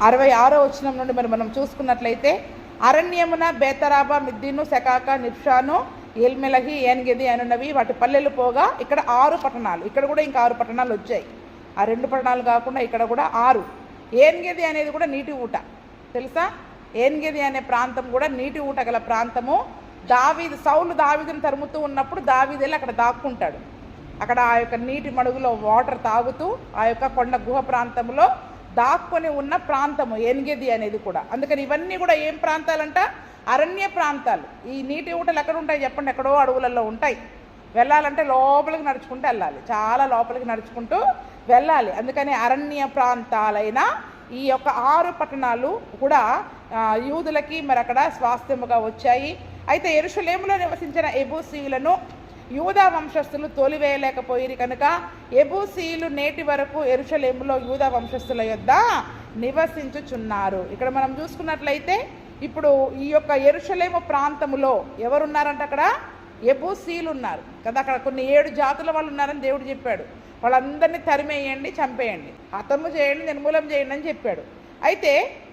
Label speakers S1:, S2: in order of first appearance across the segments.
S1: 66వ వచనం నుండి మరి మనం చూసుకున్నట్లయితే, అరణ్యమున బేతరాబా, మిద్దీను, సెకాక, నిప్షాను, ఎల్మెలహి, ఏన్గెది అనున్నవి వాటి పల్లెలు పోగా ఇక్కడ 6 పట్టణాలు. ఇక్కడ కూడా ఇంకా 6 పట్టణాలు వచ్చాయి. ఆ 2 పట్టణాలు కాకుండా ఇక్కడ కూడా 6. ఏన్గెది అనేది కూడా నీటి ఊట, తెలుసా? ఏన్గెది అనే ప్రాంతం కూడా నీటి ఊట గల ప్రాంతము. సౌలు దావీదును తరుముతూ ఉన్నప్పుడు దావీదు వెళ్ళి అక్కడ దాక్కుంటాడు. అక్కడ ఆ యొక్క నీటి మడుగులో వాటర్ తాగుతూ ఆ యొక్క కొండ గుహ ప్రాంతంలో దాక్కొని ఉన్న ప్రాంతము ఏన్గెది అనేది కూడా. అందుకని ఇవన్నీ కూడా ఏం ప్రాంతాలంట? అరణ్య ప్రాంతాలు. ఈ నీటి ఊటలు ఎక్కడ ఉంటాయి చెప్పండి? ఎక్కడో అడవులలో ఉంటాయి. వెళ్ళాలంటే లోపలికి నడుచుకుంటూ వెళ్ళాలి, చాలా లోపలికి నడుచుకుంటూ వెళ్ళాలి. అందుకని అరణ్య ప్రాంతాలైన ఈ యొక్క 6 పట్టణాలు కూడా యూదులకి మరి అక్కడ స్వాస్థ్యముగా వచ్చాయి. అయితే యెరూషలేములో నివసించిన ఎబూసీయులను యూదా వంశస్థులు తోలివేయలేకపోయిరి కనుక ఎబూసీయులు నేటి వరకు యెరూషలేములో యూదా వంశస్థుల యొద్ద నివసించుచున్నారు. ఇక్కడ మనం చూసుకున్నట్లయితే ఇప్పుడు ఈ యొక్క యెరూషలేము ప్రాంతములో ఎవరున్నారంటే అక్కడ ఎబూసీయులు ఉన్నారు కదా. అక్కడ కొన్ని 7 జాతుల వాళ్ళు ఉన్నారని దేవుడు చెప్పాడు. వాళ్ళందరినీ తరిమేయండి, చంపేయండి, హతము చేయండి, నిర్మూలం చేయండి అని చెప్పాడు. అయితే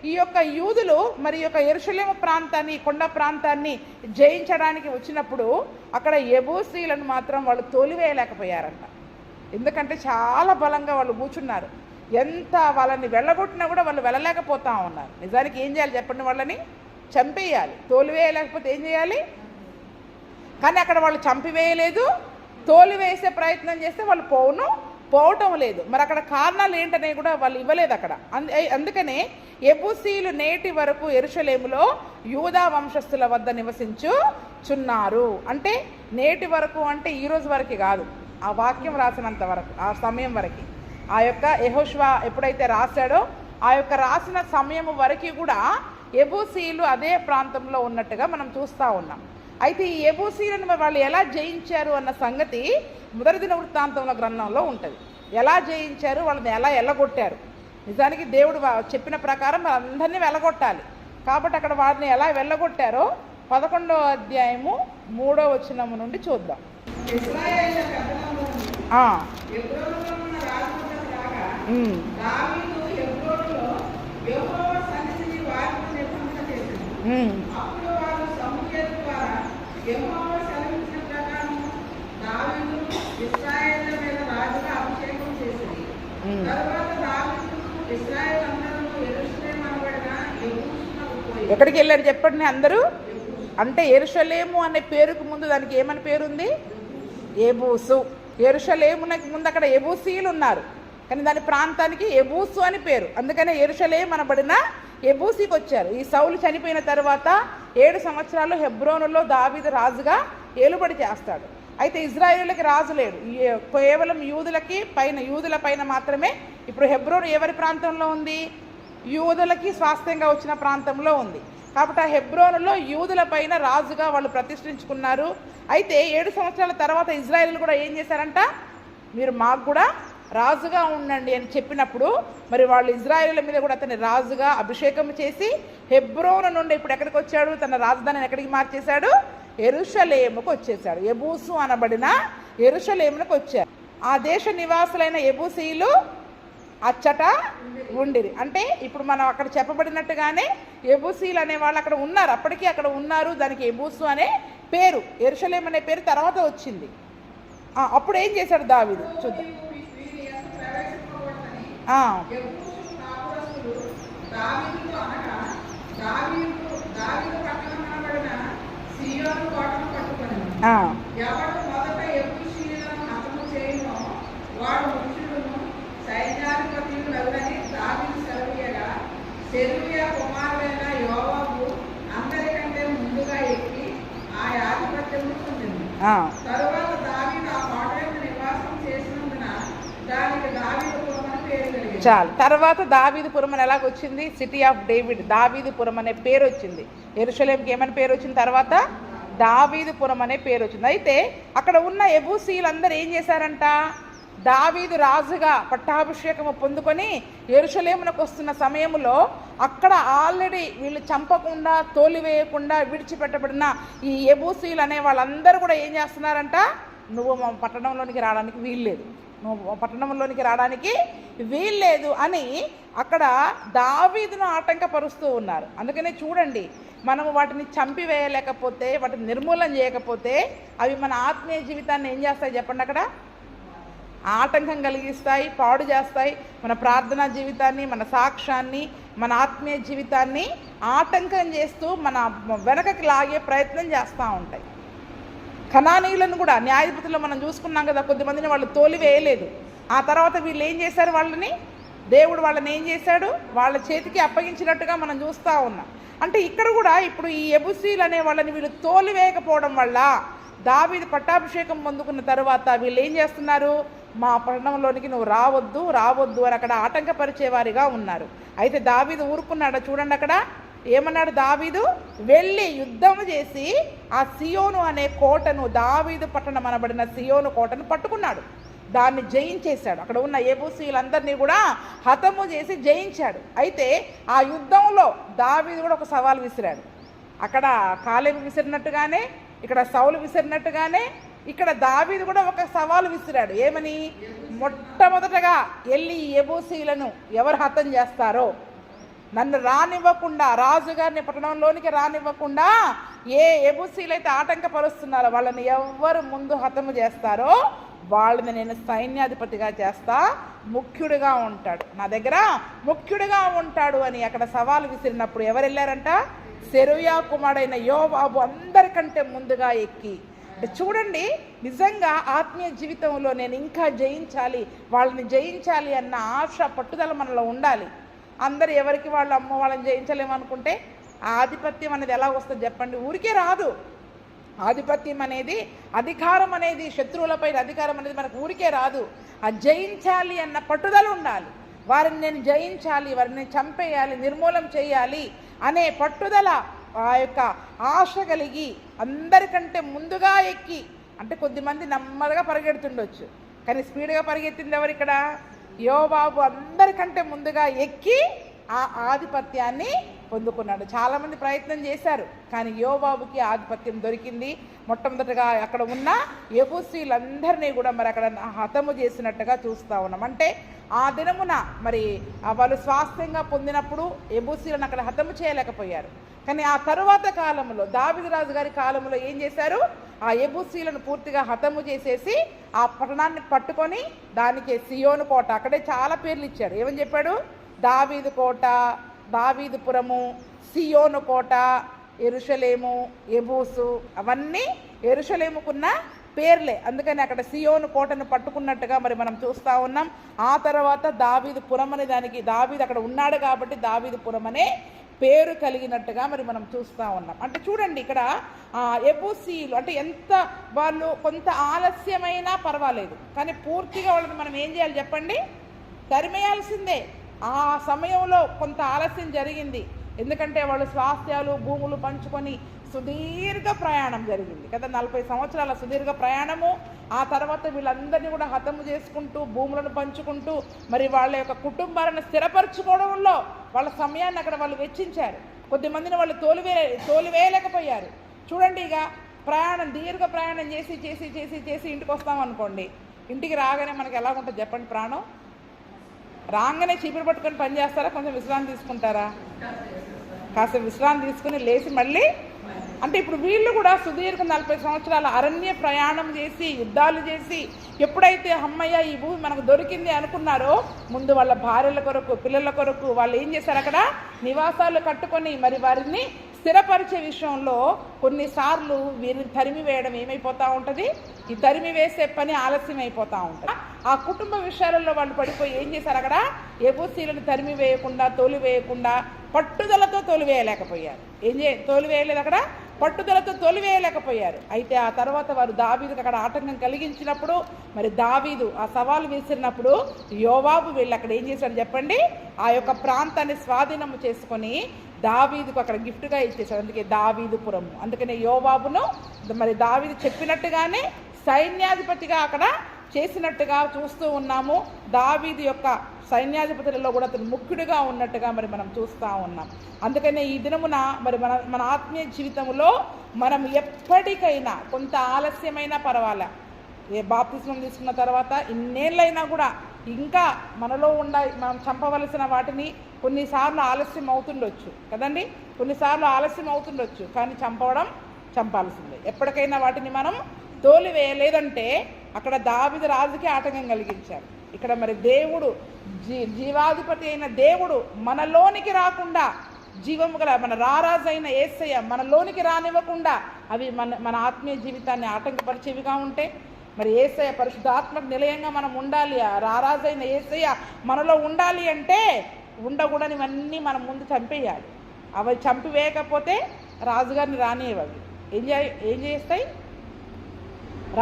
S1: ఈ యొక్క యూదులు మరి యొక్క యెరూషలేము ప్రాంతాన్ని, కొండ ప్రాంతాన్ని జయించడానికి వచ్చినప్పుడు అక్కడ ఎబూసీలను మాత్రం వాళ్ళు తోలివేయలేకపోయారంట. ఎందుకంటే చాలా బలంగా వాళ్ళు కూర్చున్నారు. ఎంత వాళ్ళని వెళ్ళగొట్టినా కూడా వాళ్ళు వెళ్ళలేకపోతా ఉన్నారు. నిజానికి ఏం చేయాలి చెప్పండి? వాళ్ళని చంపేయాలి. తోలివేయలేకపోతే ఏం చేయాలి? కానీ అక్కడ వాళ్ళు చంపివేయలేదు, తోలివేసే ప్రయత్నం చేస్తే వాళ్ళు పోవటం లేదు. మరి అక్కడ కారణాలు ఏంటనేవి కూడా వాళ్ళు ఇవ్వలేదు అక్కడ. అందుకనే ఎబూసీలు నేటి వరకు యెరూషలేములో యూదా వంశస్థుల వద్ద నివసించుచున్నారు. అంటే నేటి వరకు అంటే ఈ రోజు వరకు కాదు, ఆ వాక్యం రాసినంత వరకు, ఆ సమయం వరకు, ఆ యొక్క యెహోషువ ఎప్పుడైతే రాశాడో ఆ యొక్క రాసిన సమయం వరకు కూడా ఎబూసీలు అదే ప్రాంతంలో ఉన్నట్టుగా మనం చూస్తూ ఉన్నాం. అయితే ఈ ఎబూసీలను వాళ్ళు ఎలా జయించారు అన్న సంగతి మొదటి దినవృత్తాంతంలో గ్రంథంలో ఉంటుంది. ఎలా జయించారు, వాళ్ళని ఎలా వెళ్ళగొట్టారు. నిజానికి దేవుడు చెప్పిన ప్రకారం వాళ్ళందరినీ వెళ్ళగొట్టాలి. కాబట్టి అక్కడ వారిని ఎలా వెళ్ళగొట్టారో 11వ అధ్యాయము 3వ వచనం నుండి చూద్దాం. ఎక్కడికి వెళ్ళారు చెప్పండి అందరూ? అంటే యెరూషలేము అనే పేరుకు ముందు దానికి ఏమని పేరుంది? ఎబూసు. యెరూషలేమునకి ముందు అక్కడ ఎబూసీలు ఉన్నారు, కానీ దాని ప్రాంతానికి ఎబూసు అని పేరు. అందుకనే యెరూషలేము అనబడిన ఎబూసీకి వచ్చారు. ఈ సౌలు చనిపోయిన తర్వాత 7 సంవత్సరాలు హెబ్రోనులో దావీదు రాజుగా ఏలుబడి చేస్తాడు. అయితే ఇజ్రాయేలులకి రాజు లేడు, కేవలం యూదుల పైన మాత్రమే. ఇప్పుడు హెబ్రోను ఎవరి ప్రాంతంలో ఉంది? యూదులకి స్వాస్థ్యంగా వచ్చిన ప్రాంతంలో ఉంది. కాబట్టి ఆ హెబ్రోనులో యూదుల పైన రాజుగా వాళ్ళు ప్రతిష్ఠించుకున్నారు. అయితే 7 సంవత్సరాల తర్వాత ఇజ్రాయేలు కూడా ఏం చేశారంట? మీరు మాకు కూడా రాజుగా ఉండండి అని చెప్పినప్పుడు మరి వాళ్ళు ఇజ్రాయేలుల మీద కూడా అతన్ని రాజుగా అభిషేకం చేసి హెబ్రోను నుండి ఇప్పుడు ఎక్కడికి వచ్చాడు? తన రాజధానిని ఎక్కడికి మార్చేశాడు? యెరూషలేముకు వచ్చేసాడు. ఎబూసు అనబడిన యెరూషలేమునకు వచ్చారు. ఆ దేశ నివాసులైన ఎబూసీలు అచ్చట ఉండిరి. అంటే ఇప్పుడు మనం అక్కడ చెప్పబడినట్టుగానే ఎబూసీలు అనే వాళ్ళు అక్కడ ఉన్నారు, అప్పటికీ అక్కడ ఉన్నారు. దానికి ఎబూసు అనే పేరు, యెరూషలేము అనే పేరు తర్వాత వచ్చింది. అప్పుడు ఏం చేశాడు దావీదు చూద్దాం. చాలు. తర్వాత దావీదుపురం అని ఎలాగొచ్చింది? సిటీ ఆఫ్ డేవిడ్, దావీదుపురం అనే పేరు వచ్చింది. యెరూషలేముకి ఏమని పేరు వచ్చింది? తర్వాత దావీదుపురం అనే పేరు వచ్చింది. అయితే అక్కడ ఉన్న ఎబూసీలందరూ ఏం చేశారంట? దావీదు రాజుగా పట్టాభిషేకము పొందుకొని యెరూషలేమునకు వస్తున్న సమయంలో అక్కడ ఆల్రెడీ వీళ్ళు చంపకుండా, తోలివేయకుండా విడిచిపెట్టబడిన ఈ ఎబూసీలు అనే వాళ్ళందరూ కూడా ఏం చేస్తున్నారంట? నువ్వు మా పట్టణంలోనికి రావడానికి వీల్లేదు, నువ్వు పట్టణంలోనికి రావడానికి వీల్లేదు అని అక్కడ దావీదును ఆటంకపరుస్తూ ఉన్నారు. అందుకనే చూడండి, మనము వాటిని చంపివేయలేకపోతే, వాటిని నిర్మూలన చేయకపోతే అవి మన ఆత్మీయ జీవితాన్ని ఏం చేస్తాయి చెప్పండి? అక్కడ ఆటంకం కలిగిస్తాయి, పాడు చేస్తాయి. మన ప్రార్థనా జీవితాన్ని, మన సాక్ష్యాన్ని, మన ఆత్మీయ జీవితాన్ని ఆటంకం చేస్తూ మన వెనకకి లాగే ప్రయత్నం చేస్తూ ఉంటాయి. కనానీయులను కూడా న్యాయాధిపతుల్లో మనం చూసుకున్నాం కదా, కొద్దిమందిని వాళ్ళు తోలివేయలేదు. ఆ తర్వాత వీళ్ళు ఏం చేశారు? దేవుడు వాళ్ళని ఏం చేశాడు? వాళ్ళ చేతికి అప్పగించినట్టుగా మనం చూస్తూ ఉన్నాం. అంటే ఇక్కడ కూడా ఇప్పుడు ఈ యెబూసీలు అనే వాళ్ళని వీళ్ళు తోలివేయకపోవడం వల్ల దావీదు పట్టాభిషేకం పొందుకున్న తర్వాత వీళ్ళు ఏం చేస్తున్నారు? మా పట్టణంలోనికి నువ్వు రావద్దు అని అక్కడ ఆటంకపరిచేవారిగా ఉన్నారు. అయితే దావీదు ఊరుకున్నాడు. చూడండి, అక్కడ ఏమన్నాడు దావీదు? వెళ్ళి యుద్ధం చేసి ఆ సియోను అనే కోటను, దావీదు పట్టణం అనబడిన సియోను కోటను పట్టుకున్నాడు, దాన్ని జయించేశాడు. అక్కడ ఉన్న యెబూసీలందరినీ కూడా హతము చేసి జయించాడు. అయితే ఆ యుద్ధంలో దావీదు కూడా ఒక సవాల్ విసిరాడు. అక్కడ కాలేబు విసిరినట్టుగానే, ఇక్కడ సౌలు విసిరినట్టుగానే ఇక్కడ దావీదు కూడా ఒక సవాలు విసిరాడు. ఏమని? మొట్టమొదటగా వెళ్ళి యెబూసీలను ఎవరు హతం చేస్తారో, నన్ను రానివ్వకుండా, రాజుగారిని పట్టణంలోనికి రానివ్వకుండా ఏ యెబూసీలైతే ఆటంకపరుస్తున్నారో వాళ్ళని ఎవరు ముందు హతము చేస్తారో వాళ్ళని నేను సైన్యాధిపతిగా చేస్తా, ముఖ్యుడిగా ఉంటాడు, నా దగ్గర ముఖ్యుడిగా ఉంటాడు అని అక్కడ సవాలు విసిరినప్పుడు ఎవరు వెళ్ళారంట? సెరూయా కుమారుడైన యోవాబు అందరికంటే ముందుగా ఎక్కి. చూడండి, నిజంగా ఆత్మీయ జీవితంలో నేను ఇంకా జయించాలి, వాళ్ళని జయించాలి అన్న ఆశ, పట్టుదల మనలో ఉండాలి. అందరు ఎవరికి వాళ్ళు అమ్మ వాళ్ళని జయించలేమనుకుంటే ఆధిపత్యం అనేది ఎలా వస్తుంది చెప్పండి? ఊరికే రాదు. ఆధిపత్యం అనేది, అధికారం అనేది, శత్రువులపైన అధికారం అనేది మనకు ఊరికే రాదు. ఆ జయించాలి అన్న పట్టుదల ఉండాలి. వారిని నేను జయించాలి, వారిని చంపేయాలి, నిర్మూలం చేయాలి అనే పట్టుదల, ఆ యొక్క ఆశ కలిగి అందరికంటే ముందుగా ఎక్కి, అంటే కొద్దిమంది నెమ్మదిగా పరిగెడుతుండొచ్చు, కానీ స్పీడ్గా పరిగెత్తింది ఎవరు? ఇక్కడ యోవాబు అందరికంటే ముందుగా ఎక్కి ఆ ఆధిపత్యాన్ని పొందుకున్నాడు. చాలామంది ప్రయత్నం చేశారు, కానీ యోవాబుకి ఆధిపత్యం దొరికింది. మొట్టమొదటిగా అక్కడ ఉన్న యెబూసీలందరినీ కూడా మరి అక్కడ హతము చేసినట్టుగా చూస్తూ ఉన్నాం. అంటే ఆ దినమున మరి వాళ్ళు స్వాస్థ్యంగా పొందినప్పుడు యెబూసీలను అక్కడ హతము చేయలేకపోయారు. కానీ ఆ తరువాత కాలంలో, దావీదు రాజు గారి కాలంలో ఏం చేశారు? ఆ యెబూసీలను పూర్తిగా హతము చేసేసి ఆ పట్టణాన్ని పట్టుకొని దానికి సియోను కోట, అక్కడే చాలా పేర్లు ఇచ్చాడు. ఏమని చెప్పాడు? దావీదు కోట, దావీదుపురము, సియోను కోట, యెరూషలేము, యెబూసు, అవన్నీ యెరూషలేముకున్న పేర్లే. అందుకని అక్కడ సియోను కోటను పట్టుకున్నట్టుగా మరి మనం చూస్తూ ఉన్నాం. ఆ తర్వాత దావీదుపురం అనే దానికి, దావీదు అక్కడ ఉన్నాడు కాబట్టి దావీదుపురం అనే పేరు కలిగినట్టుగా మరి మనం చూస్తూ ఉన్నాం. అంటే చూడండి, ఇక్కడ యెబూసీలు అంటే ఎంత వాళ్ళు కొంత ఆలస్యమైనా పర్వాలేదు, కానీ పూర్తిగా వాళ్ళని మనం ఏం చేయాలి చెప్పండి? తరిమేయాల్సిందే. ఆ సమయంలో కొంత ఆలస్యం జరిగింది, ఎందుకంటే వాళ్ళు స్వాస్థ్యాలు, భూములు పంచుకొని సుదీర్ఘ ప్రయాణం జరిగింది కదా, 40 సంవత్సరాల సుదీర్ఘ ప్రయాణము. ఆ తర్వాత వీళ్ళందరినీ కూడా హతము చేసుకుంటూ, భూములను పంచుకుంటూ, మరి వాళ్ళ యొక్క కుటుంబాలను స్థిరపరచుకోవడంలో వాళ్ళ సమయాన్ని అక్కడ వాళ్ళు వెచ్చించారు. కొద్దిమందిని వాళ్ళు తోలివేయలేకపోయారు. చూడండి, ఇక ప్రయాణం, దీర్ఘ ప్రయాణం చేసి చేసి చేసి చేసి ఇంటికి వస్తామనుకోండి, ఇంటికి రాగానే మనకి ఎలా ఉంటుంది చెప్పండి? ప్రాణం రాగానే చీపురు పట్టుకొని పని చేస్తారా? కొంచెం విశ్రాంతి తీసుకుంటారా? కాస్త విశ్రాంతి తీసుకుని లేచి మళ్ళీ, అంటే ఇప్పుడు వీళ్ళు కూడా సుదీర్ఘ 40 సంవత్సరాల అరణ్య ప్రయాణం చేసి, యుద్ధాలు చేసి, ఎప్పుడైతే అమ్మయ్య ఈ భూమి మనకు దొరికింది అనుకున్నారో, ముందు వాళ్ళ భార్యల కొరకు, పిల్లల కొరకు వాళ్ళు ఏం చేశారు? అక్కడ నివాసాలు కట్టుకొని మరి వారిని స్థిరపరిచే విషయంలో కొన్నిసార్లు వీరిని తరిమి వేయడం ఏమైపోతూ ఉంటుంది? ఈ తరిమి వేసే పని ఆలస్యం అయిపోతూ ఉంటుంది. ఆ కుటుంబ విషయాలలో వాళ్ళు పడిపోయి ఏం చేశారు? అక్కడ యెబూసీలను తరిమి వేయకుండా, తోలివేయకుండా పట్టుదలతో తోలివేయలేకపోయారు. తోలివేయలేదు, అక్కడ పట్టుదలతో తోలివేయలేకపోయారు. అయితే ఆ తర్వాత వారు దావీదుకు అక్కడ ఆటంకం కలిగించినప్పుడు, మరి దావీదు ఆ సవాలు విసిరినప్పుడు యోవాబు వెళ్ళి అక్కడ ఏం చేశాడు చెప్పండి? ఆ యొక్క ప్రాంతాన్ని స్వాధీనము చేసుకొని దావీదుకు అక్కడ గిఫ్ట్గా ఇచ్చేశాడు. అందుకే దావీదుపురము. అందుకనే యోవాబును మరి దావీదు చెప్పినట్టుగానే సైన్యాధిపతిగా అక్కడ చేసినట్టుగా చూస్తూ ఉన్నాము. దావీదు యొక్క సైన్యాధిపతులలో కూడా అతను ముఖ్యుడిగా ఉన్నట్టుగా మరి మనం చూస్తూ ఉన్నాం. అందుకనే ఈ దినమున మరి మన ఆత్మీయ జీవితంలో మనం ఎప్పటికైనా కొంత ఆలస్యమైనా పర్వాలే, బాప్తిస్మం తీసుకున్న తర్వాత ఇన్నేళ్ళైనా కూడా ఇంకా మనలో మనం చంపవలసిన వాటిని కొన్నిసార్లు ఆలస్యం అవుతుండొచ్చు కదండి, కొన్నిసార్లు ఆలస్యం అవుతుండొచ్చు, కానీ చంపాల్సిందే. ఎప్పటికైనా వాటిని మనం తోలివేయలేదంటే అక్కడ దావీదు రాజుకి ఆటంకం కలిగించారు. ఇక్కడ మరి దేవుడు జీవాధిపతి అయిన దేవుడు మనలోనికి రాకుండా, జీవము గల మన రారాజు అయిన యేసయ్య మనలోనికి రానివ్వకుండా అవి మన ఆత్మీయ జీవితాన్ని ఆటంకపరిచేవిగా ఉంటే, మరి యేసయ్య పరిశుద్ధాత్మక నిలయంగా మనం ఉండాలి, రారాజు అయిన యేసయ్య మనలో ఉండాలి అంటే ఉండకూడనివన్నీ మనం ముందు చంపేయాలి. అవి చంపివేయకపోతే రాజుగారిని రానియవి. ఏం చేస్తాయి?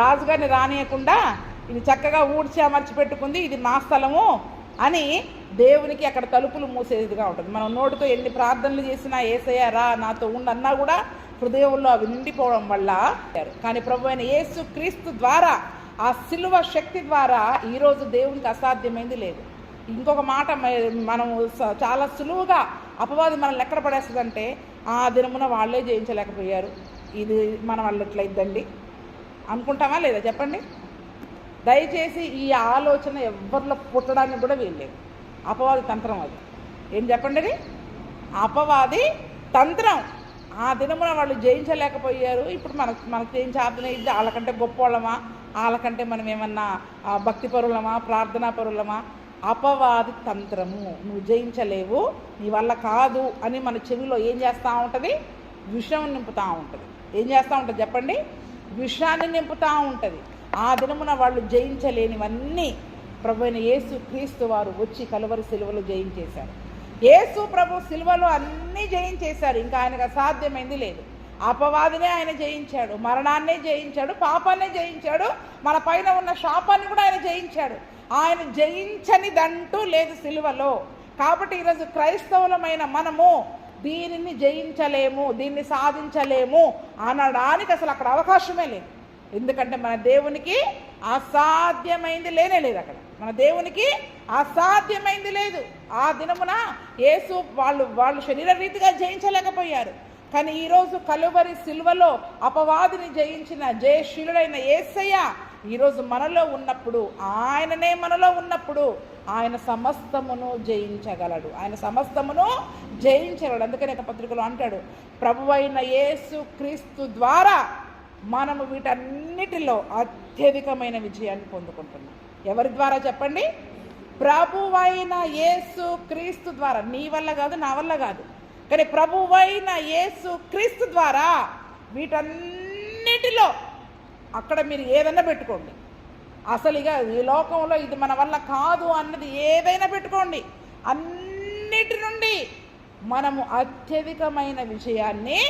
S1: రాజుగారిని రానియకుండా ఇది చక్కగా ఊడ్చి అమర్చి పెట్టుకుంది, ఇది నా స్థలము అని దేవునికి అక్కడ తలుపులు మూసేదిగా ఉంటుంది. మనం నోటితో ఎన్ని ప్రార్థనలు చేసినా యేసయ్య రా నాతో ఉండన్నా కూడా హృదయంలో అవి నిండిపోవడం వల్ల. కానీ ప్రభు అయిన యేసు క్రీస్తు ద్వారా, ఆ సిలువ శక్తి ద్వారా ఈరోజు దేవునికి అసాధ్యమైంది లేదు. ఇంకొక మాట, మనం చాలా సులువుగా అపవాది మనల్ని ఎక్కడ పడేస్తుందంటే, ఆ దినమున వాళ్ళే జయించలేకపోయారు, ఇది మన వల్ల ఎట్లయిద్దండి అనుకుంటామా లేదా చెప్పండి? దయచేసి ఈ ఆలోచన ఎవరిలో పుట్టడానికి కూడా వీల్లేదు. అపవాది తంత్రం అది. ఏం చెప్పండి? అది అపవాది తంత్రం. ఆ దినమున వాళ్ళు జయించలేకపోయారు, ఇప్పుడు మనకు ఏం సాధనైద్ది? వాళ్ళకంటే గొప్పవాళ్ళమా, వాళ్ళకంటే మనం ఏమన్నా భక్తి పరులమా, ప్రార్థనా పరులమా? అపవాది తంత్రము. నువ్వు జయించలేవు, నీ వల్ల కాదు అని మన చెవిలో ఏం చేస్తూ ఉంటుంది? విషం నింపుతూ ఉంటుంది. ఏం చేస్తూ ఉంటుంది చెప్పండి? విషాన్ని నింపుతూ ఉంటుంది. ఆ దినమున వాళ్ళు జయించలేనివన్నీ ప్రభు అయిన యేసు క్రీస్తు వారు వచ్చి కలువరి సిలువలో జయించేశారు. యేసు ప్రభు సిలువలో అన్నీ జయించేశారు. ఇంకా ఆయనకు అసాధ్యమైంది లేదు. అపవాదినే ఆయన జయించాడు, మరణాన్నే జయించాడు, పాపాన్నే జయించాడు, మన పైన ఉన్న శాపాన్ని కూడా ఆయన జయించాడు. ఆయన జయించనిదంటూ లేదు సిలువలో. కాబట్టి ఈరోజు క్రైస్తవులమైన మనము దీనిని జయించలేము, దీన్ని సాధించలేము అనడానికి అసలు అక్కడ అవకాశమే లేదు. ఎందుకంటే మన దేవునికి అసాధ్యమైంది లేనే లేదు. అక్కడ మన దేవునికి అసాధ్యమైంది లేదు. ఆ దినమున యేసు వాళ్ళు శరీర రీతిగా జయించలేకపోయారు. కానీ ఈరోజు కలువరి సిలువలో అపవాదిని జయించిన జయశీలుడైన యేసయ్య ఈరోజు మనలో ఉన్నప్పుడు, ఆయననే మనలో ఉన్నప్పుడు ఆయన సమస్తమును జయించగలడు. ఆయన సమస్తమును జయించగలడు. అందుకని ఒక పత్రికలో అంటాడు, ప్రభువైన యేసు క్రీస్తు ద్వారా మనము వీటన్నిటిలో అత్యధికమైన విజయాన్ని పొందుకుంటున్నాం. ఎవరి ద్వారా చెప్పండి? ప్రభువైన యేసు క్రీస్తు ద్వారా. నీ వల్ల కాదు, నా వల్ల కాదు, కానీ ప్రభువైన యేసు క్రీస్తు ద్వారా వీటన్నిటిలో. అక్కడ మీరు ఏదైనా పెట్టుకోండి, అసలు ఇక ఈ లోకంలో ఇది మన వల్ల కాదు అన్నది ఏదైనా పెట్టుకోండి, అన్నిటి నుండి మనము అత్యధికమైన విజయాన్ని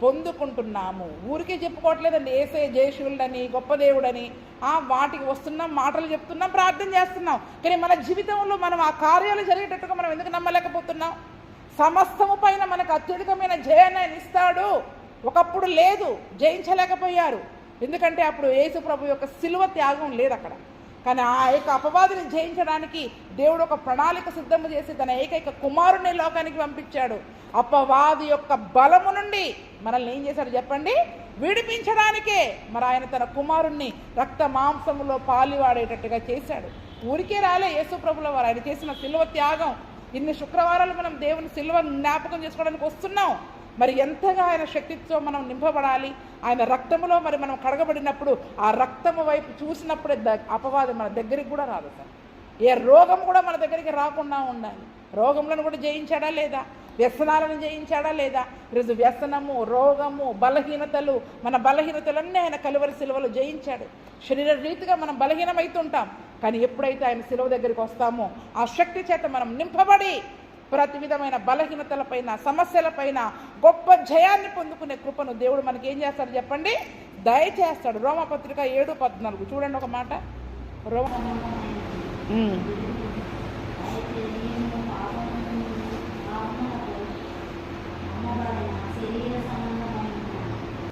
S1: పొందుకుంటున్నాము. ఊరికే చెప్పుకోవట్లేదండి యేసయ్య జయశీలుడని, గొప్ప దేవుడని. వాటికి వస్తున్నాం, మాటలు చెప్తున్నాం, ప్రార్థన చేస్తున్నాం, కానీ మన జీవితంలో మనం ఆ కార్యాలు జరిగేటట్టుగా మనం ఎందుకు నమ్మలేకపోతున్నాం? సమస్తము పైన మనకు అత్యధికమైన జయాన్ని ఆయన ఇస్తాడు. ఒకప్పుడు లేదు, జయించలేకపోయారు. ఎందుకంటే అప్పుడు యేసు ప్రభు యొక్క సిలువ త్యాగం లేదు అక్కడ. కానీ ఆ యొక్క అపవాదిని జయించడానికి దేవుడు ఒక ప్రణాళిక సిద్ధము చేసి తన ఏకైక కుమారుని లోకానికి పంపించాడు. అపవాది యొక్క బలము నుండి మనల్ని ఏం చేశాడు చెప్పండి? విడిపించడానికే మరి ఆయన తన కుమారుణ్ణి రక్త మాంసములో పాలివాడేటట్టుగా చేశాడు. ఊరికే రాలే యేసు ప్రభుల వారు. ఆయన చేసిన సిలువ త్యాగం, ఇన్ని శుక్రవారాలు మనం దేవుని సిలువ జ్ఞాపకం చేసుకోవడానికి వస్తున్నాం. మరి ఎంతగా ఆయన శక్తితో మనం నింపబడాలి. ఆయన రక్తములో మరి మనం కడగబడినప్పుడు ఆ రక్తము వైపు చూసినప్పుడే అపవాదం మన దగ్గరికి కూడా రాదు సార్. ఏ రోగం కూడా మన దగ్గరికి రాకుండా ఉండాలి. రోగములను కూడా జయించాడా లేదా? వ్యసనాలను జయించాడా లేదా? ఈరోజు వ్యసనము, రోగము, బలహీనతలు, మన బలహీనతలన్నీ ఆయన కలువరి సిలువలో జయించాడు. శరీర రీతిగా మనం బలహీనమవుతుంటాం, కానీ ఎప్పుడైతే ఆయన సిలువ దగ్గరికి వస్తామో ఆ శక్తి చేత మనం నింపబడి ప్రతి విధమైన బలహీనతలపైన, సమస్యలపైన గొప్ప జయాన్ని పొందుకునే కృపను దేవుడు మనకి ఏం చేస్తాడు చెప్పండి? దయచేస్తాడు. రోమపత్రిక 7:14 చూడండి ఒక మాట.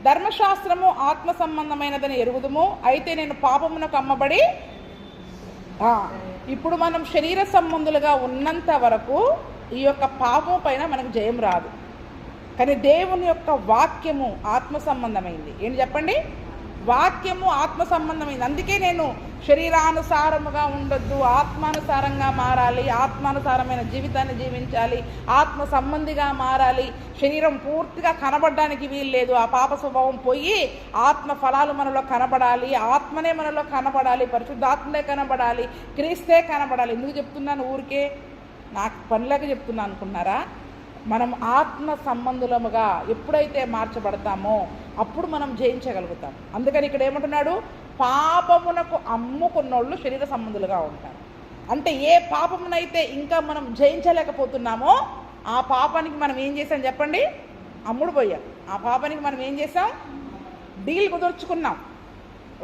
S1: ధర్మశాస్త్రము ఆత్మ సంబంధమైనదని ఎరుగుదుము, అయితే నేను పాపమునకు అమ్మబడి. ఇప్పుడు మనం శరీర సంబంధులుగా ఉన్నంత వరకు ఈ యొక్క పాపం పైన మనకు జయం రాదు. కానీ దేవుని యొక్క వాక్యము ఆత్మ సంబంధమైంది. ఏంటి చెప్పండి? వాక్యము ఆత్మ సంబంధమైంది. అందుకే నేను శరీరానుసారముగా ఉండొద్దు, ఆత్మానుసారంగా మారాలి, ఆత్మానుసారమైన జీవితాన్ని జీవించాలి, ఆత్మ సంబంధిగా మారాలి. శరీరం పూర్తిగా కనబడడానికి వీల్లేదు. ఆ పాప స్వభావం పోయి ఆత్మ ఫలాలు మనలో కనబడాలి, ఆత్మనే మనలో కనబడాలి, పరిశుద్ధాత్మనే కనబడాలి, క్రీస్తే కనబడాలి. ఎందుకు చెప్తున్నాను? ఊరికే నాకు పనిలేక చెప్తున్నాను అనుకున్నారా? మనం ఆత్మ సంబంధులముగా ఎప్పుడైతే మార్చబడతామో అప్పుడు మనం జయించగలుగుతాం. అందుకని ఇక్కడ ఏమంటున్నాడు? పాపమునకు అమ్ముకున్నోళ్ళు శరీర సంబంధులుగా ఉంటారు. అంటే ఏ పాపమునైతే ఇంకా మనం జయించలేకపోతున్నామో ఆ పాపానికి మనం ఏం చేసాం చెప్పండి? అమ్ముడు పోయాం. ఆ పాపానికి మనం ఏం చేసాం? డీల్ కుదుర్చుకున్నాం.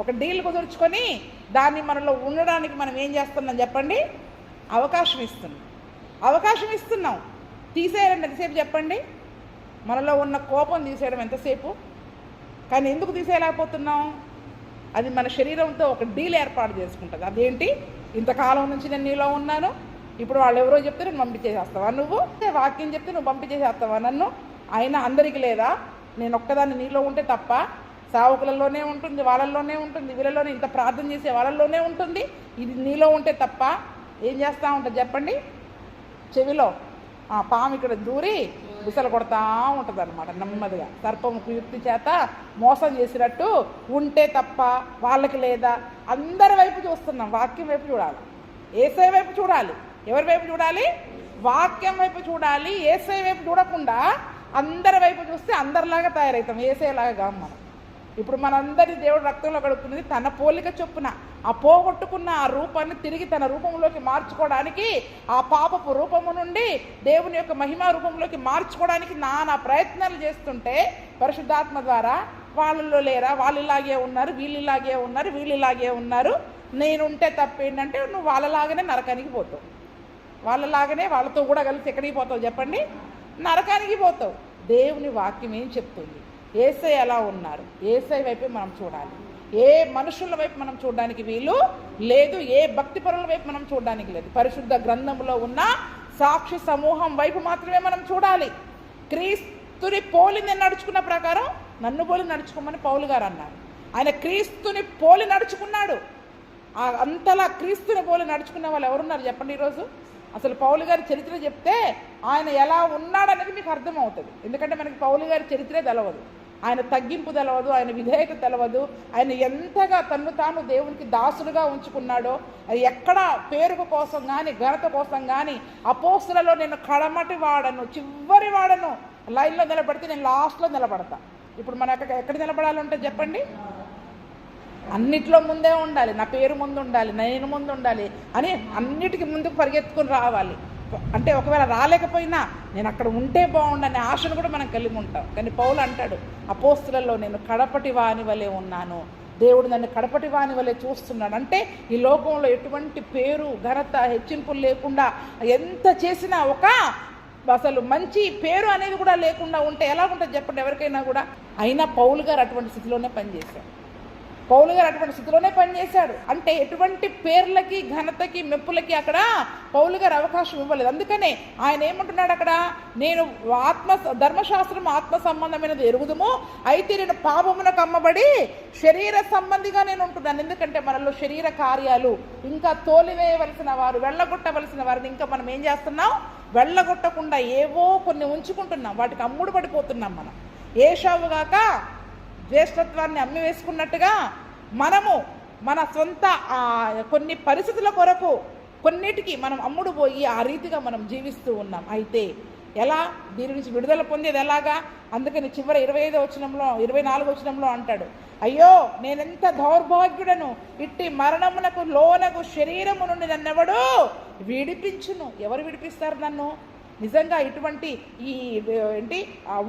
S1: ఒక డీల్ కుదుర్చుకొని దాన్ని మనలో ఉండడానికి మనం ఏం చేస్తున్నాం చెప్పండి? అవకాశం ఇస్తున్నాం. తీసేయడం ఎంతసేపు చెప్పండి? మనలో ఉన్న కోపం తీసేయడం ఎంతసేపు? కానీ ఎందుకు తీసేయలేకపోతున్నాం? అది మన శరీరంతో ఒక డీల్ ఏర్పాటు చేసుకుంటుంది. అదేంటి? ఇంతకాలం నుంచి నేను నీలో ఉన్నాను, ఇప్పుడు వాళ్ళు ఎవరో చెప్తే నేను పంపించేసేస్తావా? నువ్వు వాక్యం చెప్తే నువ్వు పంపించేసేస్తావా నన్ను? అయినా అందరికీ లేదా? నేను ఒక్కదాన్ని నీలో ఉంటే తప్ప? సావుకులలోనే ఉంటుంది, వాళ్ళల్లోనే ఉంటుంది, వీళ్ళలోనే ఇంత ప్రార్థన చేసే వాళ్ళల్లోనే ఉంటుంది. ఇది నీలో ఉంటే తప్ప ఏం చేస్తూ ఉంటుంది చెప్పండి? చెవిలో పాము ఇక్కడ దూరి విసలు కొడతా ఉంటుంది అనమాట నెమ్మదిగా. సర్పము యుక్తి చేత మోసం చేసినట్టు ఉంటే తప్ప వాళ్ళకి లేదా? అందరి వైపు చూస్తున్నాం. వాక్యం వైపు చూడాలి, యేసయ్య వైపు చూడాలి. ఎవరి వైపు చూడాలి? వాక్యం వైపు చూడాలి. యేసయ్య వైపు చూడకుండా అందరి వైపు చూస్తే అందరిలాగా తయారవుతాం, యేసయ్యలాగా కాదు మనం. ఇప్పుడు మనందరి దేవుడు రక్తంలో గడుపుతున్నది తన పోలిక చొప్పున. ఆ పోగొట్టుకున్న ఆ రూపాన్ని తిరిగి తన రూపంలోకి మార్చుకోవడానికి, ఆ పాపపు రూపము నుండి దేవుని యొక్క మహిమా రూపంలోకి మార్చుకోవడానికి నానా ప్రయత్నాలు చేస్తుంటే పరిశుద్ధాత్మ ద్వారా వాళ్ళల్లో లేరా? వాళ్ళు ఇలాగే ఉన్నారు, వీళ్ళు ఇలాగే ఉన్నారు, వీళ్ళు ఇలాగే ఉన్నారు, నేనుంటే తప్పేంటంటే నువ్వు వాళ్ళలాగానే నరకానికి పోతావు. వాళ్ళలాగానే వాళ్ళతో కూడా కలిసి ఎక్కడికి పోతావు చెప్పండి? నరకానికి పోతావు. దేవుని వాక్యం ఏం చెప్తుంది? యేసయ్య ఎలా ఉన్నారు? యేసయ్య వైపే మనం చూడాలి. ఏ మనుషుల వైపు మనం చూడడానికి వీలు లేదు, ఏ భక్తి పరుల వైపు మనం చూడడానికి లేదు. పరిశుద్ధ గ్రంథంలో ఉన్న సాక్షి సమూహం వైపు మాత్రమే మనం చూడాలి. క్రీస్తుని పోలి నేను నడుచుకున్న ప్రకారం నన్ను పోలి నడుచుకోమని పౌలు గారు అన్నారు. ఆయన క్రీస్తుని పోలి నడుచుకున్నాడు. అంతలా క్రీస్తుని పోలి నడుచుకున్న వాళ్ళు ఎవరున్నారు చెప్పండి ఈరోజు? అసలు పౌలు గారి చరిత్ర చెప్తే ఆయన ఎలా ఉన్నాడనేది మీకు అర్థమవుతుంది. ఎందుకంటే మనకి పౌలు గారి చరిత్రే తెలవదు, ఆయన తగ్గింపు తెలవదు, ఆయన విధేయత తెలవదు, ఆయన ఎంతగా తన్ను తాను దేవునికి దాసుడుగా ఉంచుకున్నాడో. అది ఎక్కడ పేరుకు కోసం కానీ ఘనత కోసం కానీ అపోస్తులలో నేను కడమటి వాడను, చివరి వాడను, లైన్లో నిలబడితే నేను లాస్ట్లో నిలబడతా. ఇప్పుడు మన ఎక్కడ నిలబడాలంటే చెప్పండి? అన్నిట్లో ముందే ఉండాలి, నా పేరు ముందు ఉండాలి, నేను ముందు ఉండాలి అని అన్నిటికీ ముందుకు పరిగెత్తుకుని రావాలి. అంటే ఒకవేళ రాలేకపోయినా నేను అక్కడ ఉంటే బాగుండనే ఆశను కూడా మనం కలిగి ఉంటాం. కానీ పౌలు అంటాడు, అపోస్తులలో నేను కడపటి వాని వలె ఉన్నాను, దేవుడు నన్ను కడపటి వాని వలె చూస్తున్నాడు. అంటే ఈ లోకంలో ఎటువంటి పేరు ఘనత హెచ్చింపులు లేకుండా ఎంత చేసినా ఒక అసలు మంచి పేరు అనేది కూడా లేకుండా ఉంటే ఎలా ఉంటుంది చెప్పండి ఎవరికైనా కూడా? అయినా పౌలు గారు అటువంటి స్థితిలోనే పనిచేశాడు. అంటే ఎటువంటి పేర్లకి ఘనతకి మెప్పులకి అక్కడ పౌలు గారు అవకాశం ఇవ్వలేదు. అందుకనే ఆయన ఏమంటున్నాడు అక్కడ? నేను ధర్మశాస్త్రం ఆత్మ సంబంధమైనది ఎరుగుదుము, అయితే నేను పాపమునకు అమ్మబడి శరీర సంబంధిగా నేను ఉంటున్నాను. ఎందుకంటే మనలో శరీర కార్యాలు ఇంకా తోలివేయవలసిన వారు, వెళ్ళగొట్టవలసిన వారిని ఇంకా మనం ఏం చేస్తున్నాం? వెళ్ళగొట్టకుండా ఏవో కొన్ని ఉంచుకుంటున్నాం, వాటికి అమ్ముడు పడిపోతున్నాం. మనం ఏషావుగాక జ్యేష్ఠత్వాన్ని అమ్మి వేసుకున్నట్టుగా మనము మన సొంత కొన్ని పరిస్థితుల కొరకు కొన్నిటికి మనం అమ్ముడు పోయి ఆ రీతిగా మనం జీవిస్తూ ఉన్నాం. అయితే ఎలా దీని నుంచి విడుదల పొందేది ఎలాగా? అందుకని చివరి 24వ వచనంలో అంటాడు, అయ్యో నేనెంత దౌర్భాగ్యుడను, ఇట్టి మరణమునకు లోనగు శరీరము నుండి నన్నెవడు విడిపించును? ఎవరు విడిపిస్తారు నన్ను? నిజంగా ఇటువంటి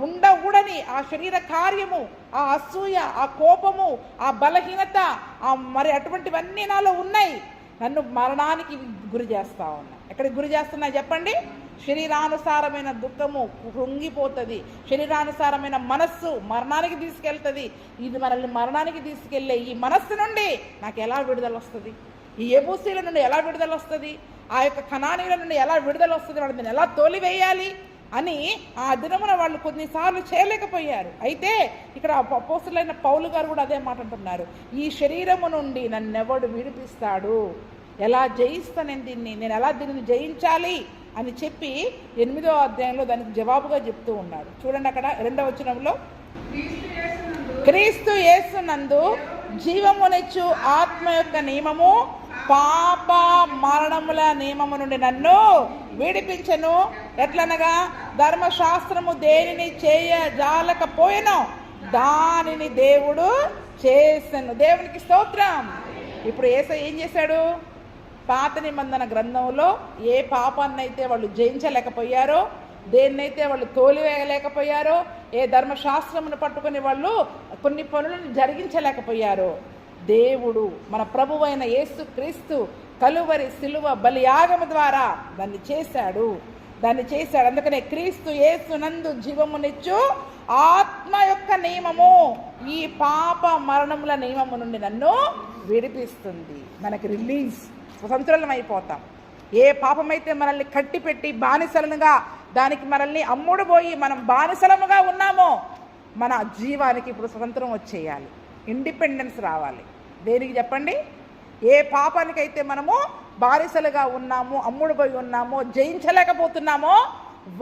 S1: ఉండకూడని ఆ శరీర కార్యము, ఆ అసూయ, ఆ కోపము, ఆ బలహీనత, మరి అటువంటివన్నీ నాలో ఉన్నాయి, నన్ను మరణానికి గురి చేస్తా ఉన్నాయి. ఎక్కడికి గురి చేస్తున్నాయి చెప్పండి? శరీరానుసారమైన దుఃఖము కృంగిపోతుంది, శరీరానుసారమైన మనస్సు మరణానికి తీసుకెళ్తుంది. ఇది మనల్ని మరణానికి తీసుకెళ్లే ఈ మనస్సు నుండి నాకు ఎలా విడుదల వస్తుంది? ఈ ఎబూసీల నుండి ఎలా విడుదల వస్తుంది? ఆ యొక్క కనానీయుల నుండి ఎలా విడుదల వస్తుంది? వాడిని ఎలా తోలివేయాలి? అని ఆ దినమున వాళ్ళు కొన్నిసార్లు చేయలేకపోయారు. అయితే ఇక్కడ అపోస్తలులైన పౌలు గారు కూడా అదే మాట అంటున్నారు, ఈ శరీరము నుండి నన్నెవడు విడిపిస్తాడు, ఎలా జయిస్తాను నేను ఎలా దీనిని జయించాలి అని చెప్పి 8వ అధ్యాయంలో దానికి జవాబుగా చెప్తూ ఉన్నాడు. చూడండి అక్కడ 2వ వచనంలో, క్రీస్తు యేసునందు జీవమునిచ్చు ఆత్మ యొక్క నియమము పాప మరణముల నియమము నుండి నన్ను విడిపించెను. ఎట్లనగా ధర్మశాస్త్రము దేనిని చేయజాలకపోయెనో దానిని దేవుడు చేసెను. దేవునికి స్తోత్రం. ఇప్పుడు యేసయ్య ఏం చేశాడు? పాత నిబంధన గ్రంథంలో ఏ పాపాన్నైతే వాళ్ళు జయించలేకపోయారో, దేన్నైతే వాళ్ళు తోలివేయలేకపోయారో, ఏ ధర్మశాస్త్రమును పట్టుకుని వాళ్ళు కొన్ని పనులను జరిగించలేకపోయారో, దేవుడు మన ప్రభువైన యేసు క్రీస్తు కలువరి సిలువ బలియాగము ద్వారా దాన్ని చేశాడు. అందుకనే క్రీస్తు యేసునందు జీవమునిచ్చు ఆత్మ యొక్క నియమము ఈ పాప మరణముల నియమము నుండి నన్ను విడిపిస్తుంది. మనకి రిలీజ్, స్వతంత్రం అయిపోతాం. ఏ పాపమైతే మనల్ని కట్టిపెట్టి బానిసలుగా దానికి మనల్ని అమ్ముడు పోయి మనం బానిసలముగా ఉన్నామో, మన జీవానికి ఇప్పుడు స్వతంత్రం వచ్చేయాలి, ఇండిపెండెన్స్ రావాలి. దేనికి చెప్పండి? ఏ పాపానికైతే మనము బానిసలుగా ఉన్నామో, అమ్ముడు పోయి ఉన్నామో, జయించలేకపోతున్నామో,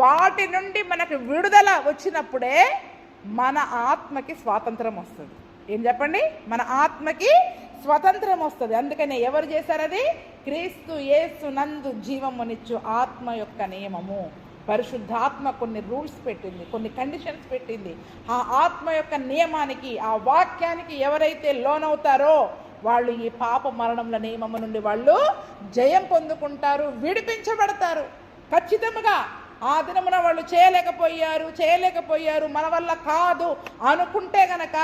S1: వాటి నుండి మనకు విడుదల వచ్చినప్పుడే మన ఆత్మకి స్వాతంత్రం వస్తుంది. ఏం చెప్పండి? మన ఆత్మకి స్వతంత్రం వస్తుంది. అందుకనే ఎవరు చేశారు అది? క్రీస్తు యేసునందు జీవమునిచ్చు ఆత్మ యొక్క నియమము. పరిశుద్ధాత్మ కొన్ని రూల్స్ పెట్టింది, కొన్ని కండిషన్స్ పెట్టింది. ఆ ఆత్మ యొక్క నియమానికి, ఆ వాక్యానికి ఎవరైతే లోనవుతారో వాళ్ళు ఈ పాప మరణముల నియమము నుండి వాళ్ళు జయం పొందుకుంటారు, విడిపించబడతారు. ఖచ్చితంగా ఆ దినమున వాళ్ళు చేయలేకపోయారు, మన వల్ల కాదు అనుకుంటే గనక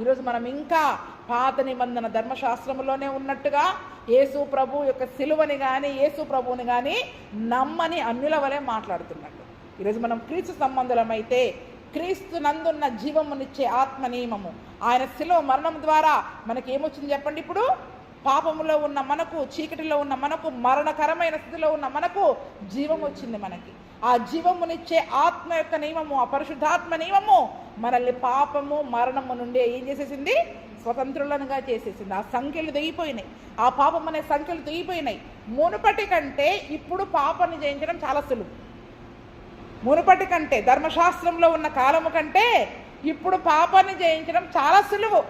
S1: ఈరోజు మనం ఇంకా పాత నిబంధన ధర్మశాస్త్రములోనే ఉన్నట్టుగా యేసు ప్రభు యొక్క సిలువని కానీ, యేసు ప్రభువుని కానీ నమ్మని అన్యుల వలె మాట్లాడుతున్నట్టు. ఈరోజు మనం క్రీస్తు సంబంధులమైతే క్రీస్తు నందున్న జీవమునిచ్చే ఆత్మ నియమము, ఆయన సిలువ మరణం ద్వారా మనకి ఏమొచ్చింది చెప్పండి? ఇప్పుడు పాపములో ఉన్న మనకు, చీకటిలో ఉన్న మనకు, మరణకరమైన స్థితిలో ఉన్న మనకు జీవం వచ్చింది. మనకి ఆ జీవమునిచ్చే ఆత్మ యొక్క నియమము, ఆ పరిశుద్ధాత్మ నియమము మనల్ని పాపము మరణము నుండి ఏం చేసేసింది? స్వతంత్రులనుగా చేసేసింది. ఆ సంఖ్యలు తెగిపోయినాయి, ఆ పాపం అనే సంఖ్యలు తెగిపోయినాయి. మునుపటి కంటే ఇప్పుడు పాపాన్ని జయించడం చాలా సులువు. మునుపటి కంటే, ధర్మశాస్త్రంలో ఉన్న కాలము కంటే ఇప్పుడు పాపాన్ని జయించడం చాలా సులువు.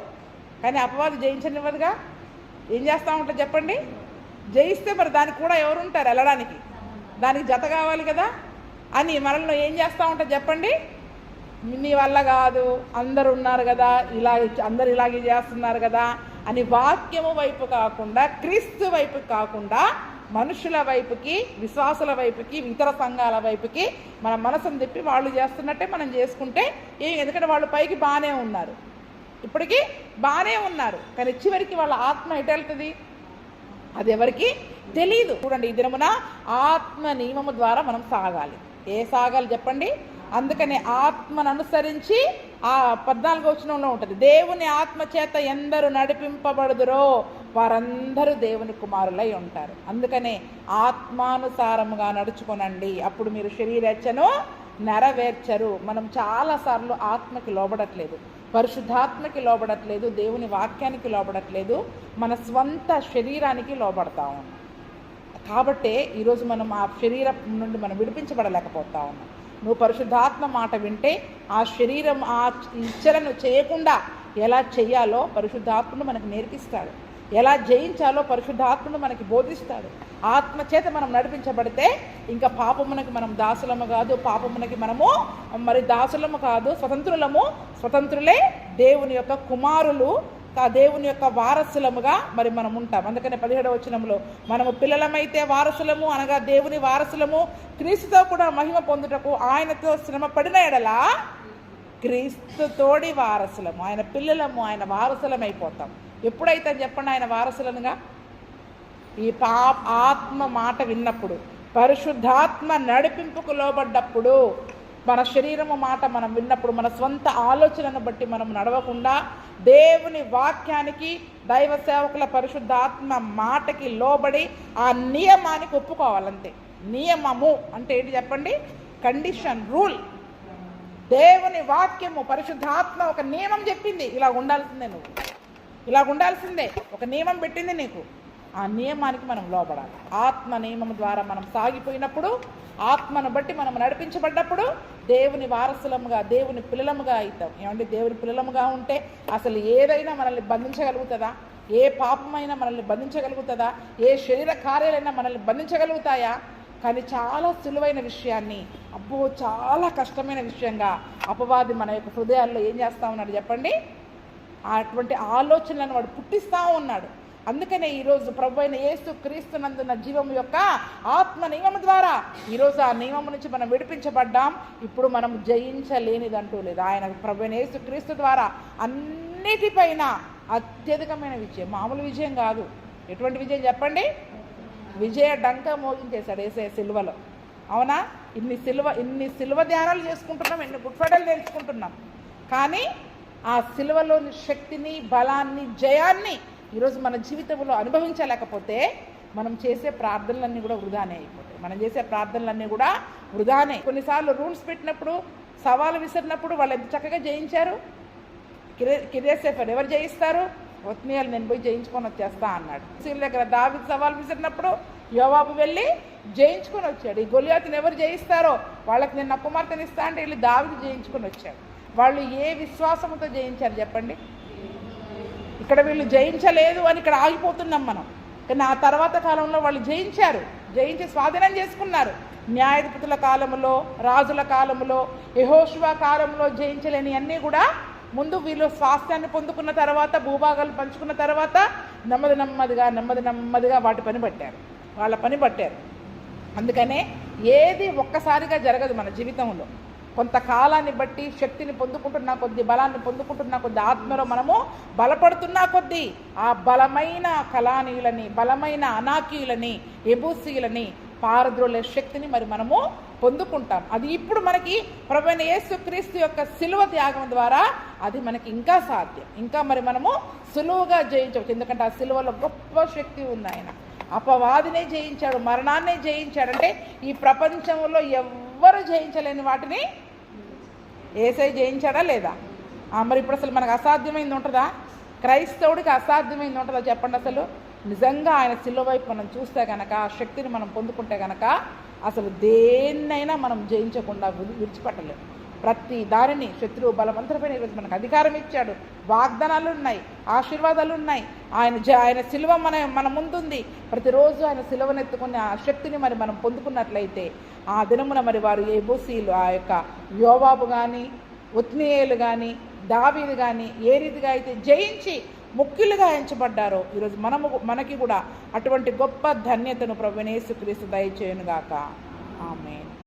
S1: కానీ అపవాది జయించనివ్వదుగా. ఏం చేస్తూ ఉంటుంది చెప్పండి? జయిస్తే మరి దానికి కూడా ఎవరు ఉంటారు వెళ్ళడానికి? దానికి జత కావాలి కదా అని మనల్ని ఏం చేస్తూ ఉంటుంది చెప్పండి? నీ వల్ల కాదు, అందరు ఉన్నారు కదా, అందరు ఇలాగే చేస్తున్నారు కదా అని వాక్యము వైపు కాకుండా, క్రీస్తు వైపు కాకుండా, మనుషుల వైపుకి, విశ్వాసుల వైపుకి, ఇతర సంఘాల వైపుకి మన మనసును తిప్పి వాళ్ళు చేస్తున్నట్టే మనం చేసుకుంటే ఎందుకంటే వాళ్ళు పైకి బాగానే ఉన్నారు, ఇప్పటికీ బాగానే ఉన్నారు, కానీ చివరికి వాళ్ళ ఆత్మ ఎటు వెళ్తుంది అది ఎవరికి తెలీదు. చూడండి, ఈ దినమున ఆత్మ నియమము ద్వారా మనం సాగాలి. సాగాలి చెప్పండి? అందుకనే ఆత్మను అనుసరించి ఆ 14వ వచనంలో ఉంటుంది, దేవుని ఆత్మ చేత ఎందరు నడిపింపబడుదురో వారందరూ దేవుని కుమారులై ఉంటారు. అందుకనే ఆత్మానుసారముగా నడుచుకోనండి, అప్పుడు మీరు శరీరేచ్ఛను నెరవేర్చరు. మనం చాలాసార్లు ఆత్మకి లోబడట్లేదు, పరిశుద్ధాత్మకి లోబడట్లేదు, దేవుని వాక్యానికి లోబడట్లేదు, మన స్వంత శరీరానికి లోబడతా ఉన్నాం. కాబట్టే ఈరోజు మనం ఆ శరీరం నుండి మనం విడిపించబడలేకపోతా ఉన్నాం. నువ్వు పరిశుద్ధాత్మ మాట వింటే ఆ శరీరం ఆ ఇచ్చలను చేయకుండా ఎలా చేయాలో పరిశుద్ధాత్ముడు మనకు నేర్పిస్తాడు, ఎలా జయించాలో పరిశుద్ధాత్ముడు మనకి బోధిస్తాడు. ఆత్మ చేత మనం నడిపించబడితే ఇంకా పాపమునకి మనం దాసులము కాదు, పాపమునకి మనము మరి దాసులము కాదు, స్వతంత్రులే, దేవుని యొక్క కుమారులు, దేవుని యొక్క వారసులముగా మరి మనం ఉంటాం. అందుకనే 17వ వచనంలో మనము పిల్లలమైతే వారసులము, అనగా దేవుని వారసులము, క్రీస్తుతో కూడా మహిమ పొందుటకు ఆయనతో శ్రమ పడిన ఎడలా క్రీస్తు తోడి వారసులము, ఆయన పిల్లలము, ఆయన వారసులమైపోతాం. ఎప్పుడైతే చెప్పండి ఆయన వారసులనుగా? ఈ ఆత్మ మాట విన్నప్పుడు, పరిశుద్ధాత్మ నడిపింపుకు లోబడ్డప్పుడు, మన శరీరము మాట మనం విన్నప్పుడు, మన స్వంత ఆలోచనను బట్టి మనం నడవకుండా దేవుని వాక్యానికి, దైవ సేవకుల పరిశుద్ధాత్మ మాటకి లోబడి ఆ నియమానికి ఒప్పుకోవాలంతే. నియమము అంటే ఏంటి చెప్పండి? Condition, rule. దేవుని వాక్యము, పరిశుద్ధాత్మ ఒక నియమం చెప్పింది, ఇలా ఉండాల్సిందే, నువ్వు ఇలా ఉండాల్సిందే, ఒక నియమం పెట్టింది నీకు. ఆ నియమానికి మనం లోపడాలి. ఆత్మ నియమం ద్వారా మనం సాగిపోయినప్పుడు, ఆత్మను బట్టి మనం నడిపించబడ్డప్పుడు దేవుని వారసులముగా, దేవుని పిల్లలముగా అవుతాం. ఏమంటే దేవుని పిల్లలముగా ఉంటే అసలు ఏదైనా మనల్ని బంధించగలుగుతుందా? ఏ పాపమైనా మనల్ని బంధించగలుగుతుందా? ఏ శరీర కార్యాలైనా మనల్ని బంధించగలుగుతాయా? కానీ చాలా సులువైన విషయాన్ని, అబ్బో చాలా కష్టమైన విషయంగా అపవాది మన యొక్క హృదయాల్లో ఏం చేస్తూ ఉన్నాడు చెప్పండి? అటువంటి ఆలోచనలను వాడు పుట్టిస్తూ ఉన్నాడు. అందుకనే ఈరోజు ప్రభు అయిన యేసు క్రీస్తునందున్న జీవం యొక్క ఆత్మ నియమం ద్వారా ఈరోజు ఆ నియమం నుంచి మనం విడిపించబడ్డాం. ఇప్పుడు మనం జయించలేనిదంటూ లేదు. ఆయన ప్రభు అయిన యేసు క్రీస్తు ద్వారా అన్నిటిపైన అత్యధికమైన విజయం, మామూలు విజయం కాదు. ఎటువంటి విజయం చెప్పండి? విజయ డంక మోగించేశాడు యేసయ్య సిలువలో. అవునా? ఇన్ని సిలువ ధ్యానాలు చేసుకుంటున్నాం, ఎన్ని గుడ్ ఫ్రైడేలు నేర్చుకుంటున్నాం, కానీ ఆ సిలువలోని శక్తిని, బలాన్ని, జయాన్ని ఈరోజు మన జీవితంలో అనుభవించలేకపోతే మనం చేసే ప్రార్థనలన్నీ కూడా వృధానే అయిపోతాయి. మనం చేసే ప్రార్థనలన్నీ కూడా వృధానే. కొన్నిసార్లు రూల్స్ పెట్టినప్పుడు, సవాలు విసిరినప్పుడు వాళ్ళు ఎంత చక్కగా జయించారు. కిరేసేఫర్ ఎవరు జయిస్తారు? ఒత్నీయాలు నేను పోయి జయించుకొని వచ్చేస్తా అన్నాడు. సీల దగ్గర దావీదు సవాల్ విసిరినప్పుడు యోవాబు వెళ్ళి జయించుకొని వచ్చాడు. ఈ గొలియాతుని ఎవరు జయిస్తారో వాళ్ళకి నేను నా కుమార్తెని ఇస్తా అంటే వెళ్ళి దావీదు జయించుకొని వచ్చాడు. వాళ్ళు ఏ విశ్వాసంతో జయించారు చెప్పండి? ఇక్కడ వీళ్ళు జయించలేదు అని ఇక్కడ ఆగిపోతున్నాం మనం. కానీ ఆ తర్వాత కాలంలో వాళ్ళు జయించి స్వాధీనం చేసుకున్నారు. న్యాయాధిపతుల కాలంలో, రాజుల కాలంలో, యెహోషువ కాలంలో జయించలేని అన్నీ కూడా ముందు వీళ్ళు స్వాస్థ్యాన్ని పొందుకున్న తర్వాత, భూభాగాలు పంచుకున్న తర్వాత నెమ్మదిగా వాటి పని పట్టారు, వాళ్ళ పని పట్టారు. అందుకనే ఏది ఒక్కసారిగా జరగదు మన జీవితంలో. కొంతకాలాన్ని బట్టి శక్తిని పొందుకుంటున్నా కొద్దీ, బలాన్ని పొందుకుంటున్నా కొద్దీ, ఆత్మలో మనము బలపడుతున్నా కొద్దీ ఆ బలమైన కలానీయులని, బలమైన అనాకీయులని, ఎబూసీయులని పారద్రోలే శక్తిని మరి మనము పొందుకుంటాం. అది ఇప్పుడు మనకి ప్రభువైన యేసుక్రీస్తు యొక్క సిలువ త్యాగం ద్వారా అది మనకి ఇంకా సాధ్యం. ఇంకా మరి మనము సులువుగా జయించవచ్చు. ఎందుకంటే ఆ సిలువలో గొప్ప శక్తి ఉంది. ఆయన అపవాదినే జయించాడు, మరణాన్నే జయించాడు. అంటే ఈ ప్రపంచంలో ఎవ్వరు జయించలేని వాటిని యేసయ్య జయించాడా లేదా? మరి ఇప్పుడు అసలు మనకు అసాధ్యమైంది ఉంటుందా? క్రైస్తవుడికి అసాధ్యమైంది ఉంటుందా చెప్పండి? అసలు నిజంగా ఆయన సిలువ వైపు మనం చూస్తే కనుక, ఆ శక్తిని మనం పొందుకుంటే కనుక అసలు దేన్నైనా మనం జయించకుండా విడిచిపెట్టలేము. ప్రతి దారిని శత్రువు బలవంతరపైన ఈరోజు మనకు అధికారం ఇచ్చాడు. వాగ్దానాలు ఉన్నాయి, ఆశీర్వాదాలు ఉన్నాయి. ఆయన సిలువ మన ముందుంది. ప్రతిరోజు ఆయన సిలువను ఎత్తుకుని ఆ శక్తిని మరి మనం పొందుకున్నట్లయితే ఆ దినమున మరి వారు ఎబూసీలు, ఆ యొక్క యోవాబు కానీ, ఒత్నీయేలు కానీ, దావీదు కానీ ఏ రీతిగా అయితే జయించి ముఖ్యులుగా ఎంచబడ్డారో ఈరోజు మనకి కూడా అటువంటి గొప్ప ధన్యతను ప్రభువైన యేసుక్రీస్తు దయచేయునుగాక. ఆమేన్.